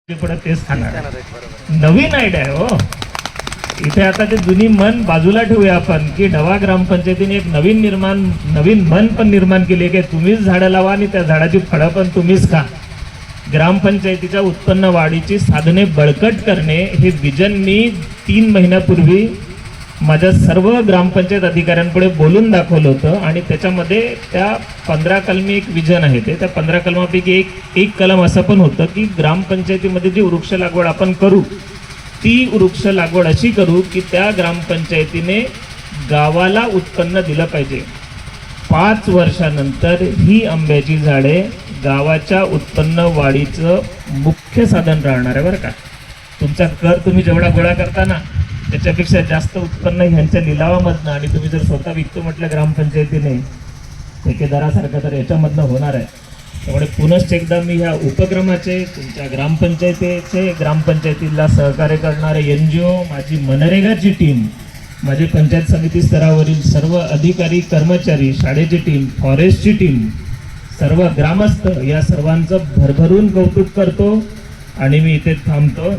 तेच खाणार. नवीन आयडिया आहे हो. इथे आता ते जुनी मन बाजूला ठेवूया आपण की ढवा ग्रामपंचायतीने एक नवीन मन पण निर्माण केली की तुम्हीच झाडं लावा आणि त्या झाडाची फळं पण तुम्हीच खा. ग्रामपंचायतीच्या उत्पन्न वाढीची साधने बळकट करणे हे विजन मी 3 महिन्यापूर्वी माझ्या सर्व ग्रामपंचायत अधिकाऱ्यांपुढे बोलून दाखवलं होतं आणि त्याच्यामध्ये त्या 15 कलमी एक विजन आहे. ते त्या 15 कलमापैकी एक कलम असं पण होतं की ग्रामपंचायतीमध्ये जी वृक्ष लागवड आपण करू ती वृक्ष लागवड अशी करू की त्या ग्रामपंचायतीने गावाला उत्पन्न दिलं पाहिजे. 5 वर्षानंतर ही आंब्याची झाडे गावाच्या उत्पन्न वाढीचं मुख्य साधन राहणार आहे बरं का. तुमचा कर तुम्ही जेवढा गोळा करता ना त्याच्यापेक्षा जास्त उत्पन्न ह्यांच्या लिलावामधनं आणि तुम्ही जर स्वतः विकतो म्हटलं ग्रामपंचायतीने ठेकेदारासारखं तर याच्यामधनं होणार आहे. त्यामुळे पुनश्च एकदा मी ह्या उपक्रमाचे तुमच्या ग्रामपंचायतीला सहकार्य करणारे NGO, माझी मनरेगाची टीम, माझे पंचायत समिती स्तरावरील सर्व अधिकारी कर्मचारी, शाळेची टीम, फॉरेस्टची टीम, सर्व ग्रामस्थ या सर्वांचं भरभरून कौतुक करतो आणि मी इथे थांबतो.